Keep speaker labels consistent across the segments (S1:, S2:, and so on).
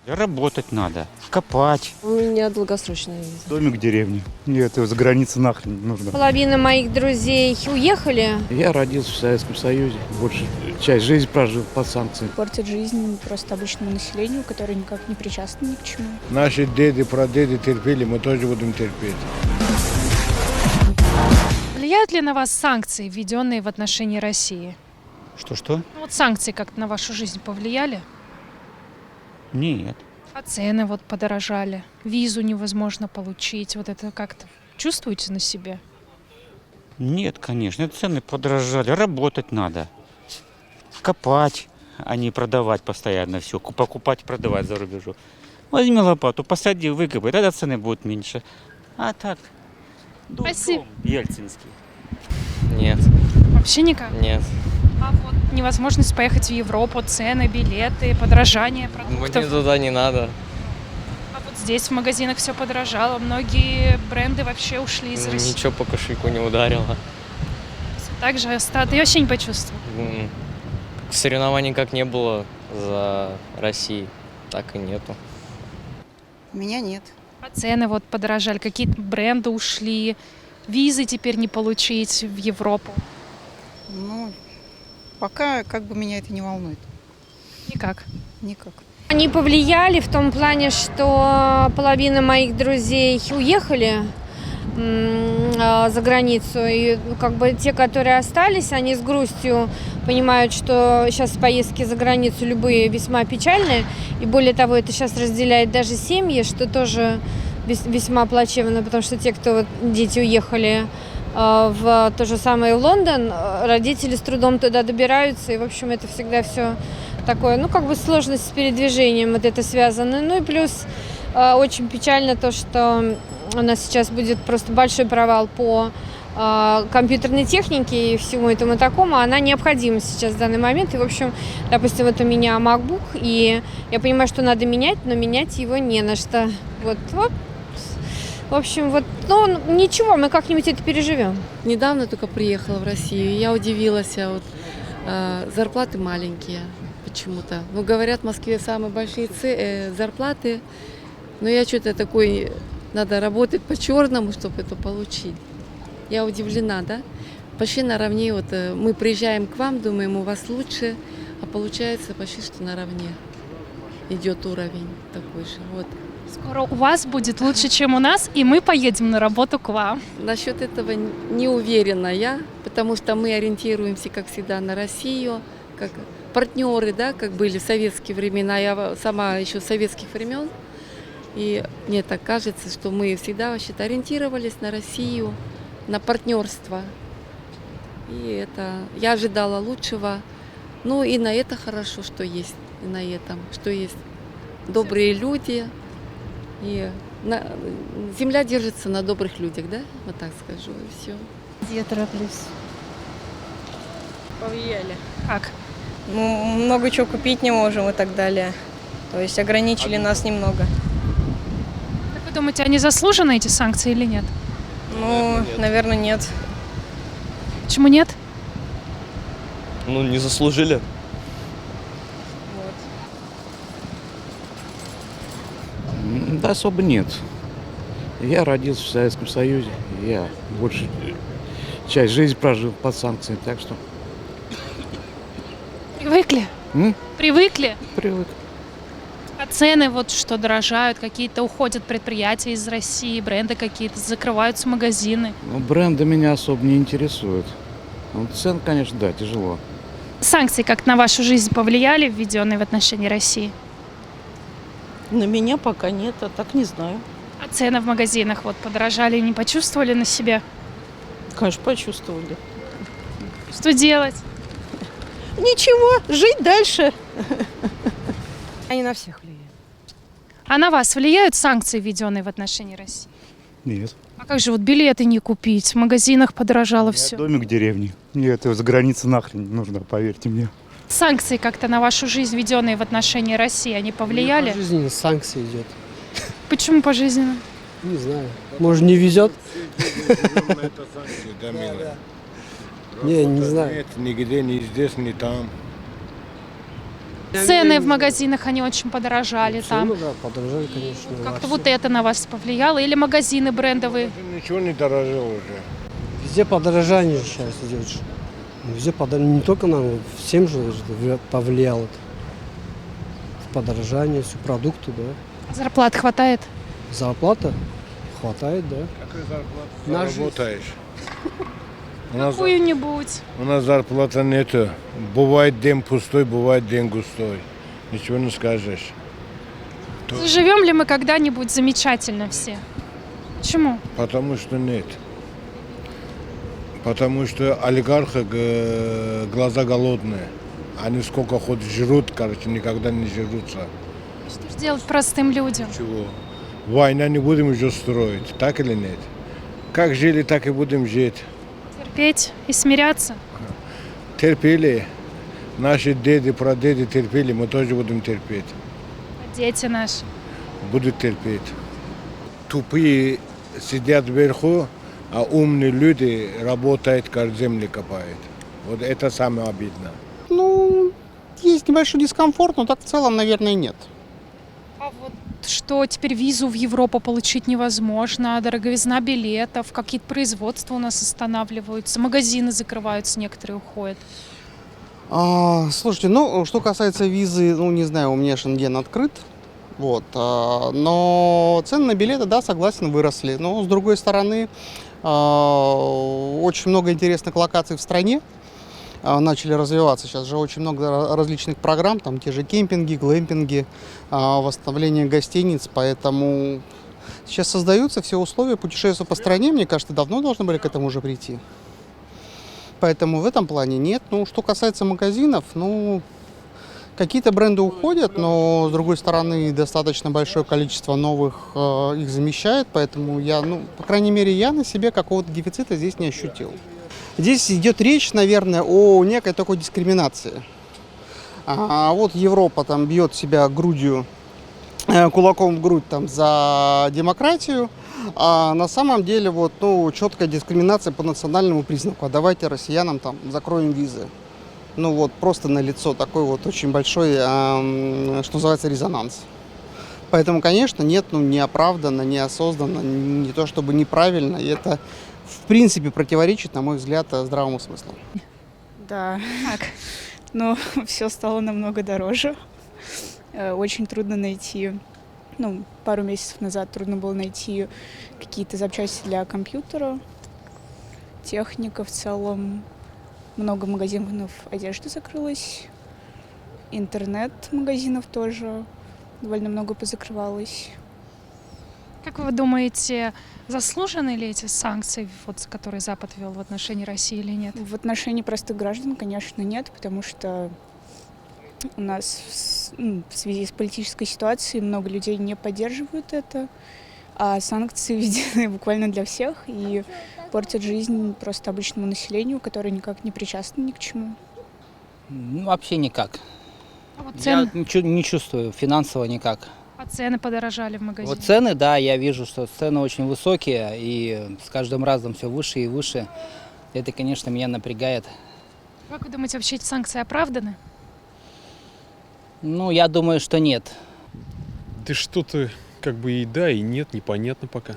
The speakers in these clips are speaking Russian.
S1: Работать надо, копать.
S2: У меня долгосрочная виза.
S3: Домик в деревне. Нет, за границей нахрен не нужно.
S4: Половина моих друзей уехали.
S5: Я родился в Советском Союзе, большую часть жизни прожил под санкциями.
S6: Портит жизнь просто обычному населению, которое никак не причастно ни к чему.
S7: Наши деды, прадеды терпели, мы тоже будем терпеть.
S8: Влияют ли на вас санкции, введенные в отношении России?
S1: Что?
S8: Ну, вот санкции как-то на вашу жизнь повлияли?
S1: Нет.
S8: А цены вот подорожали, визу невозможно получить. Вот это как-то чувствуете на себе?
S1: Нет, конечно, цены подорожали. Работать надо. Копать, а не продавать постоянно все. Покупать, продавать за рубежом. Возьми лопату, посади, выкопай, тогда цены будут меньше. А так,
S8: Спасибо.
S1: ельцинский.
S9: Нет,
S8: Вообще никак?
S9: нет.
S8: А вот невозможность поехать в Европу, цены, билеты, подорожание
S9: Мне
S8: продуктов.
S9: туда не надо.
S8: А вот здесь в магазинах все подорожало, многие бренды вообще ушли из России.
S9: Ничего по кошельку не ударило.
S8: Также ты вообще не почувствовал?
S9: Соревнований как не было за Россию, так и нету.
S10: У меня нет.
S8: А цены вот подорожали, какие-то бренды ушли, визы теперь не получить в Европу.
S10: Ну, пока как бы меня это не волнует.
S8: Никак.
S10: Никак.
S4: Они повлияли в том плане, что половина моих друзей уехали за границу. И как бы те, которые остались, они с грустью понимают, что сейчас поездки за границу любые весьма печальные. И более того, это сейчас разделяет даже семьи, что тоже весьма плачевно, потому что те, кто дети уехали в то же самое в Лондон, родители с трудом туда добираются. И, в общем, это всегда все такое, ну, как бы сложность с передвижением вот это связано. Ну и плюс очень печально то, что у нас сейчас будет просто большой провал по компьютерной технике и всему этому такому. Она необходима сейчас в данный момент. И, в общем, допустим, вот у меня MacBook, и я понимаю, что надо менять, но менять его не на что. Вот. В общем, вот, ну, ничего, мы как-нибудь это переживем.
S2: Недавно только приехала в Россию, и я удивилась, зарплаты маленькие почему-то. Ну, говорят, в Москве самые большие зарплаты, но я что-то такой, надо работать по-черному, чтобы это получить. Я удивлена, да? Почти наравне, вот мы приезжаем к вам, думаем, у вас лучше, а получается почти что наравне идет уровень такой же, вот.
S8: Скоро у вас будет лучше, чем у нас, и мы поедем на работу к вам.
S2: Насчет этого не уверена я, потому что мы ориентируемся, как всегда, на Россию, как партнеры, да, как были в советские времена. Я сама еще с советских времен, и мне так кажется, что мы всегда вообще-то ориентировались на Россию, на партнерство. И это я ожидала лучшего. Ну и на это хорошо, что есть, и на этом, что есть добрые люди. И земля держится на добрых людях, да? Вот так скажу, и все.
S6: Я тороплюсь.
S11: Повлияли.
S8: Как?
S11: Мы много чего купить не можем и так далее. То есть ограничили нас немного.
S8: Как вы думаете, они заслужены, эти санкции, или нет?
S11: Ну, наверное, нет.
S8: Почему нет?
S9: Ну, не заслужили.
S5: Да особо нет. Я родился в Советском Союзе, я большую часть жизни прожил под санкциями, так что
S8: Привыкли? Привыкли?
S5: привык.
S8: А цены вот что дорожают, какие-то уходят предприятия из России, бренды какие-то, закрываются магазины.
S5: Ну, бренды меня особо не интересуют. Ну, цен, конечно, да, тяжело.
S8: Санкции как на вашу жизнь повлияли, введенные в отношении России?
S2: На меня пока нет, а так не знаю.
S8: А цены в магазинах вот подорожали, не почувствовали на себе?
S2: Конечно, почувствовали.
S8: Что делать?
S2: Ничего, жить дальше.
S10: Они на всех влияют.
S8: А на вас влияют санкции, введенные в отношении России?
S3: Нет.
S8: А как же вот билеты не купить? В магазинах подорожало все.
S3: Домик в деревне. Нет, за границей нахрен не нужно, поверьте мне.
S8: Санкции как-то на вашу жизнь, введенные в отношении России, они повлияли?
S12: По жизни санкции идет.
S8: Почему пожизненно?
S12: Не знаю. Может, не везет? Не знаю.
S7: Нет, нигде, ни здесь, ни там.
S8: Цены в магазинах, они очень подорожали там.
S12: Цены, да, подорожали, конечно.
S8: Как-то
S12: во
S8: вот это на вас повлияло? Или магазины брендовые?
S7: Ничего не дорожало уже.
S12: Везде подорожание сейчас идет. же. Везде подорожание. Не только нам, всем же повлияло это. Подорожание, все продукты, да.
S8: Зарплат хватает?
S12: Зарплата хватает, да.
S7: Какая зарплата?
S12: На жизнь.
S7: Работаешь. У нас
S8: Какую-нибудь.
S7: зарплата нету. Бывает день пустой, бывает день густой. Ничего не скажешь.
S8: Заживем ли мы когда-нибудь замечательно все? Почему?
S7: Потому что нет. Потому что олигархи глаза голодные. Они сколько хоть жрут, короче, никогда не жрутся.
S8: Что же делать простым людям?
S7: Чего? Война не будем уже строить, так или нет? Как жили, так и будем жить.
S8: Терпеть и смиряться?
S7: Терпели. Наши деды, прадеды терпели, мы тоже будем терпеть.
S8: А дети наши?
S7: Будут терпеть. Тупые сидят вверху, а умные люди работают, как земли копают. Вот это самое обидно.
S3: Ну, есть небольшой дискомфорт, но так в целом, наверное, нет.
S8: А вот что теперь визу в Европу получить невозможно, дороговизна билетов, какие-то производства у нас останавливаются, магазины закрываются, некоторые уходят.
S3: Слушайте, ну, что касается визы, ну, не знаю, у меня Шенген открыт, вот, но цены на билеты, да, согласен, выросли. Но, с другой стороны, очень много интересных локаций в стране начали развиваться. Сейчас же очень много различных программ, там те же кемпинги, глэмпинги, восстановление гостиниц, поэтому сейчас создаются все условия путешествия по стране, мне кажется, давно должны были к этому уже прийти. Поэтому в этом плане нет. Ну, что касается магазинов, ну, какие-то бренды уходят, но, с другой стороны, достаточно большое количество новых их замещает, поэтому я, ну, по крайней мере, я на себе какого-то дефицита здесь не ощутил. Здесь идет речь, наверное, о некой такой дискриминации. Вот Европа там бьет себя грудью, кулаком в грудь там за демократию, а на самом деле вот, ну, четкая дискриминация по национальному признаку. А давайте россиянам там закроем визы. Ну вот просто налицо такой вот очень большой, что называется, резонанс. Поэтому, конечно, нет, ну, неоправданно, неосознанно, не то чтобы неправильно, и это в принципе противоречит, на мой взгляд, здравому смыслу.
S6: Да, но все стало намного дороже. Очень трудно найти, ну, пару месяцев назад трудно было найти какие-то запчасти для компьютера, техника в целом. Много магазинов одежды закрылось, интернет-магазинов тоже довольно много позакрывалось.
S8: Как вы думаете, заслужены ли эти санкции, вот, которые Запад ввел в отношении России или нет?
S6: В отношении простых граждан, конечно, нет, потому что у нас в связи с политической ситуацией много людей не поддерживают это, а санкции введены буквально для всех и портят жизнь просто обычному населению, которое никак не причастно ни к чему.
S13: Ну, вообще никак.
S8: А вот
S13: Я не чувствую финансово никак.
S8: А цены подорожали в магазине?
S13: Вот цены, да, я вижу, что цены очень высокие, и с каждым разом все выше и выше. Это, конечно, меня напрягает.
S8: Как вы думаете, вообще эти санкции оправданы?
S13: Ну, я думаю, что нет.
S14: Да что-то как бы и да, и нет, непонятно пока.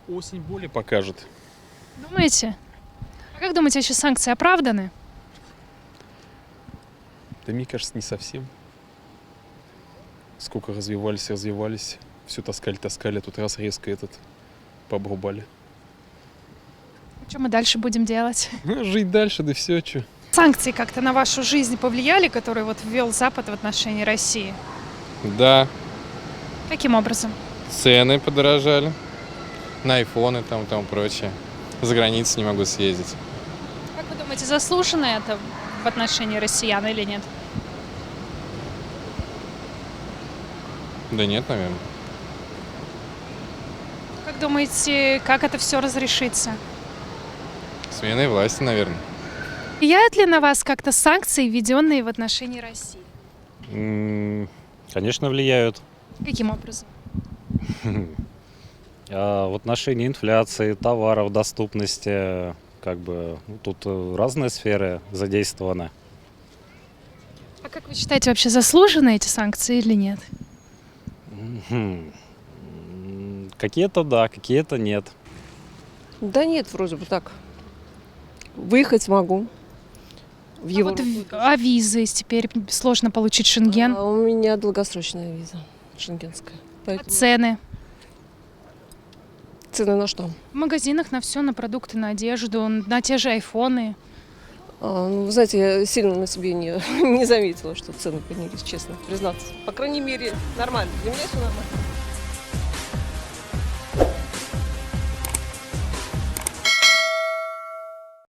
S14: Осень более покажет.
S8: Думаете? А как думаете, вообще санкции оправданы?
S14: Да мне кажется, не совсем. Сколько развивались, все таскали, а тут раз резко пообрубали.
S8: Что мы дальше будем делать?
S14: Ну, жить дальше, да все, что.
S8: Санкции как-то на вашу жизнь повлияли, которые вот ввел Запад в отношении России?
S15: Да,
S8: Каким образом?
S15: цены подорожали на айфоны там и тому прочее. За границу не могу съездить.
S8: Как вы думаете, заслуженно это в отношении россиян или нет?
S15: Да нет, наверное.
S8: Как думаете, как это все разрешится?
S15: Сменой власти, наверное.
S8: Влияют ли на вас как-то санкции, введенные в отношении России?
S16: Конечно, влияют.
S8: Каким образом?
S16: В отношении инфляции, товаров, доступности, как бы, тут разные сферы задействованы.
S8: А как вы считаете, вообще заслужены эти санкции или нет?
S16: Какие-то да, какие-то нет.
S17: Да нет, вроде бы так. Выехать могу. В
S8: А вот а визы теперь сложно получить Шенген.
S17: У меня долгосрочная виза шенгенская.
S8: А цены?
S17: Цены на что?
S8: В магазинах на все, на продукты, на одежду, на те же айфоны.
S17: Вы знаете, я сильно на себе не заметила, что цены поднялись, честно признаться. По крайней мере, нормально. Для меня все нормально.